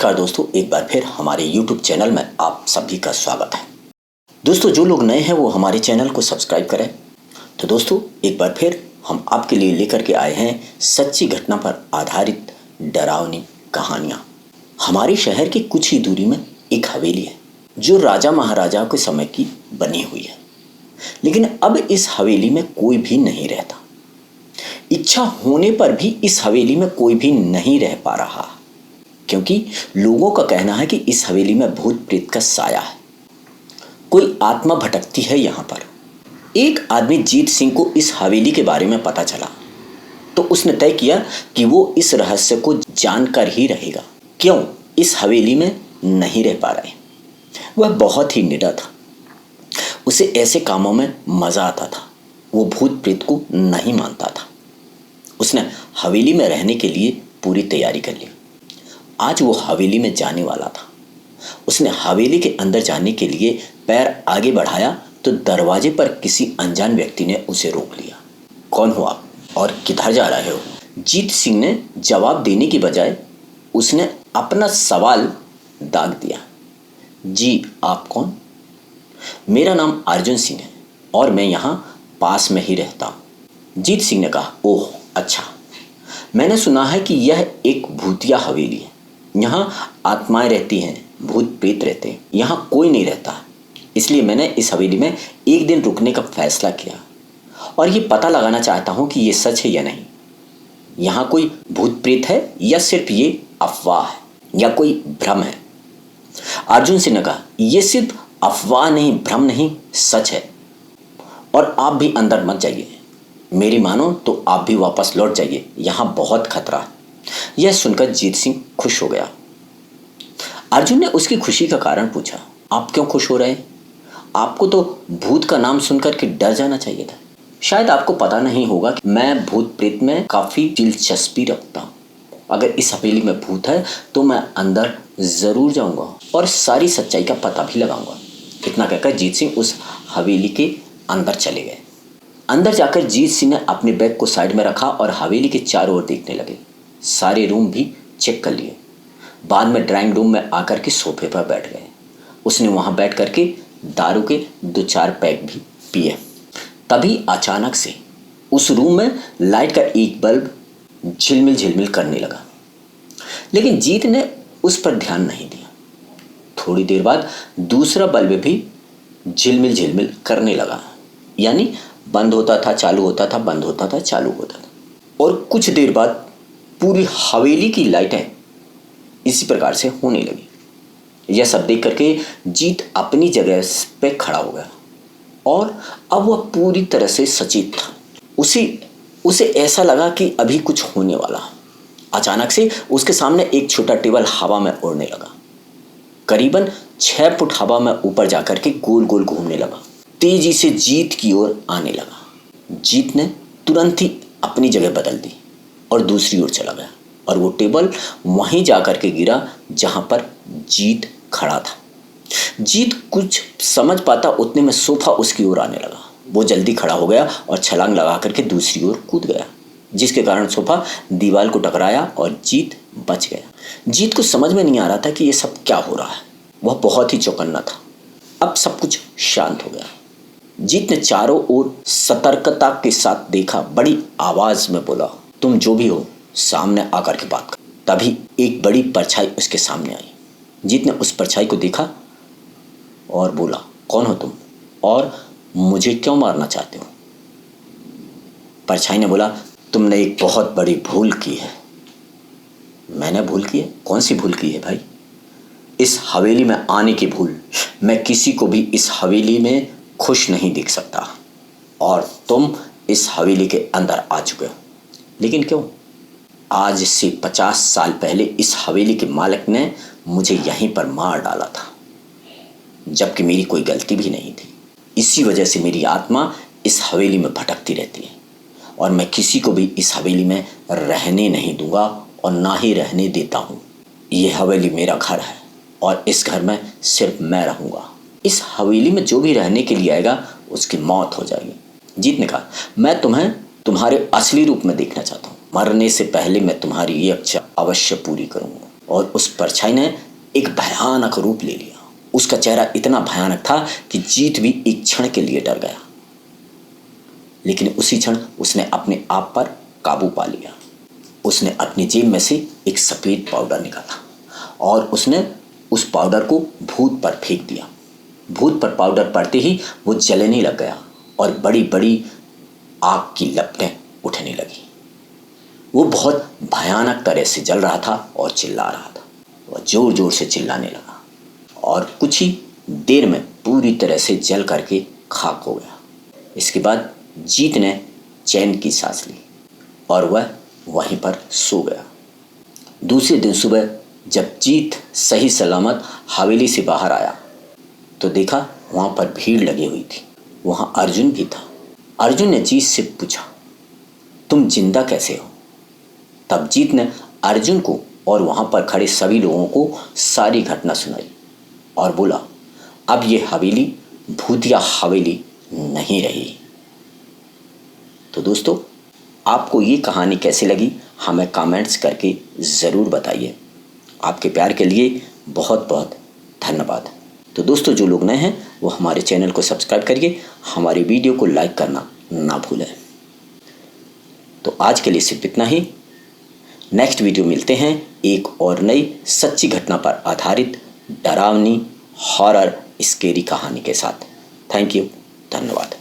नमस्कार दोस्तों, एक बार फिर हमारे YouTube चैनल में आप सभी का स्वागत है। दोस्तों, जो लोग नए हैं वो हमारे चैनल को सब्सक्राइब करें। तो दोस्तों, एक बार फिर हम आपके लिए लेकर के आए हैं सच्ची घटना पर आधारित डरावनी कहानियाँ। हमारे शहर की कुछ ही दूरी में एक हवेली है जो राजा महाराजा के समय की बनी हुई है, लेकिन अब इस हवेली में कोई भी नहीं रहता। इच्छा होने पर भी इस हवेली में कोई भी नहीं रह पा रहा, क्योंकि लोगों का कहना है कि इस हवेली में भूत प्रेत का साया है, कोई आत्मा भटकती है यहाँ पर। एक आदमी जीत सिंह को इस हवेली के बारे में पता चला तो उसने तय किया कि वो इस रहस्य को जानकर ही रहेगा। क्यों इस हवेली में नहीं रह पा रहे? वह बहुत ही निडर था, उसे ऐसे कामों में मजा आता था। वो भूत प्रेत को नहीं मानता था। उसने हवेली में रहने के लिए पूरी तैयारी कर ली। आज वो हवेली में जाने वाला था। उसने हवेली के अंदर जाने के लिए पैर आगे बढ़ाया तो दरवाजे पर किसी अनजान व्यक्ति ने उसे रोक लिया। कौन हो आप और किधर जा रहे हो? जीत सिंह ने जवाब देने की बजाय उसने अपना सवाल दाग दिया। जी, आप कौन? मेरा नाम अर्जुन सिंह है और मैं यहाँ पास में ही रहता हूँ। जीत सिंह ने कहा, ओह अच्छा, मैंने सुना है कि यह एक भूतिया हवेली है। यहाँ आत्माएं रहती हैं, भूत प्रेत रहते हैं, यहाँ कोई नहीं रहता। इसलिए मैंने इस हवेली में एक दिन रुकने का फैसला किया और ये पता लगाना चाहता हूँ कि ये सच है या नहीं। यहाँ कोई भूत प्रेत है या सिर्फ ये अफवाह है या कोई भ्रम है? अर्जुन सिंह ने कहा, ये सिर्फ अफवाह नहीं, भ्रम नहीं, सच है। और आप भी अंदर मत जाइए। मेरी मानो तो आप भी वापस लौट जाइए, यहाँ बहुत खतरा है। यह सुनकर जीत सिंह खुश हो गया। अर्जुन ने उसकी खुशी का कारण पूछा, आप क्यों खुश हो रहे हैं? आपको तो भूत का नाम सुनकर के डर जाना चाहिए था। शायद आपको पता नहीं होगा कि मैं भूत प्रेत में काफी दिलचस्पी रखता हूँ। अगर इस हवेली में भूत है तो मैं अंदर जरूर जाऊंगा और सारी सच्चाई का पता भी लगाऊंगा। इतना कहकर जीत सिंह उस हवेली के अंदर चले गए। अंदर जाकर जीत सिंह ने अपने बैग को साइड में रखा और हवेली के चारों ओर देखने लगे। सारे रूम भी चेक कर लिए। बाद में ड्राइंग रूम में आकर के सोफे पर बैठ गए। उसने वहां बैठ करके दारू के 2-4 पैक भी पिए। तभी अचानक से उस रूम में लाइट का एक बल्ब झिलमिल झिलमिल करने लगा, लेकिन जीत ने उस पर ध्यान नहीं दिया। थोड़ी देर बाद दूसरा बल्ब भी झिलमिल झिलमिल करने लगा, यानी बंद होता था, चालू होता था, बंद होता था, चालू होता था। और कुछ देर बाद पूरी हवेली की लाइटें इसी प्रकार से होने लगी। यह सब देख करके जीत अपनी जगह पे खड़ा हो गया और अब वह पूरी तरह से सचेत था। उसे ऐसा लगा कि अभी कुछ होने वाला। अचानक से उसके सामने एक छोटा टेबल हवा में उड़ने लगा। करीबन 6 फुट हवा में ऊपर जाकर के गोल गोल घूमने लगा। तेजी से जीत की ओर आने लगा। जीत ने तुरंत ही अपनी जगह बदल दी और दूसरी ओर चला गया और वो टेबल वहीं जाकर के गिरा जहां पर जीत खड़ा था। जीत कुछ समझ पाता उतने में सोफा उसकी ओर आने लगा। वो जल्दी खड़ा हो गया और छलांग लगा करके दूसरी ओर कूद गया, जिसके कारण सोफा दीवार को टकराया और जीत बच गया। जीत को समझ में नहीं आ रहा था कि ये सब क्या हो रहा है। वह बहुत ही चौकन्ना था। अब सब कुछ शांत हो गया। जीत ने चारों ओर सतर्कता के साथ देखा। बड़ी आवाज में बोला, तुम जो भी हो सामने आकर के बात कर। तभी एक बड़ी परछाई उसके सामने आई। जीत ने उस परछाई को देखा और बोला, कौन हो तुम और मुझे क्यों मारना चाहते हो? परछाई ने बोला, तुमने एक बहुत बड़ी भूल की है। मैंने भूल की है? कौन सी भूल की है भाई? इस हवेली में आने की भूल। मैं किसी को भी इस हवेली में खुश नहीं देख सकता और तुम इस हवेली के अंदर आ चुके हो। लेकिन क्यों? आज से 50 साल पहले इस हवेली के मालिक ने मुझे यहीं पर मार डाला था, जबकि मेरी कोई गलती भी नहीं थी। इसी वजह से मेरी आत्मा इस हवेली में भटकती रहती है और मैं किसी को भी इस हवेली में रहने नहीं दूंगा और ना ही रहने देता हूँ। ये हवेली मेरा घर है और इस घर में सिर्फ मैं रहूंगा। इस हवेली में जो भी रहने के लिए आएगा उसकी मौत हो जाएगी। जीत ने कहा, मैं तुम्हें तुम्हारे असली रूप में देखना चाहता हूँ। मरने से पहले मैं तुम्हारी ये इच्छा अवश्य पूरी करूंगा। और उस परछाई ने एक भयानक रूप ले लिया। उसका चेहरा इतना भयानक था कि जीत भी एक क्षण के लिए डर गया, लेकिन उसी क्षण उसने अपने आप पर काबू पा लिया। उसने अपनी जेब में से एक सफ़ेद पाउडर निकाला और उसने उस पाउडर को भूत पर फेंक दिया। भूत पर पाउडर पड़ते ही वो जलने लग गया और बड़ी बड़ी आग की लपटें उठने लगी। वो बहुत भयानक तरह से जल रहा था और चिल्ला रहा था। वह जोर जोर से चिल्लाने लगा और कुछ ही देर में पूरी तरह से जल करके खाक हो गया। इसके बाद जीत ने चैन की सांस ली और वह वहीं पर सो गया। दूसरे दिन सुबह जब जीत सही सलामत हवेली से बाहर आया तो देखा वहाँ पर भीड़ लगी हुई थी। वहाँ अर्जुन भी था। अर्जुन ने जीत से पूछा, तुम जिंदा कैसे हो? तब जीत ने अर्जुन को और वहाँ पर खड़े सभी लोगों को सारी घटना सुनाई और बोला, अब ये हवेली भूतिया हवेली नहीं रही। तो दोस्तों, आपको ये कहानी कैसी लगी हमें कमेंट्स करके ज़रूर बताइए। आपके प्यार के लिए बहुत बहुत धन्यवाद। तो दोस्तों, जो लोग नए हैं वो हमारे चैनल को सब्सक्राइब करिए, हमारी वीडियो को लाइक करना ना भूलें। तो आज के लिए सिर्फ इतना ही। नेक्स्ट वीडियो मिलते हैं एक और नई सच्ची घटना पर आधारित डरावनी हॉरर स्केरी कहानी के साथ। थैंक यू, धन्यवाद।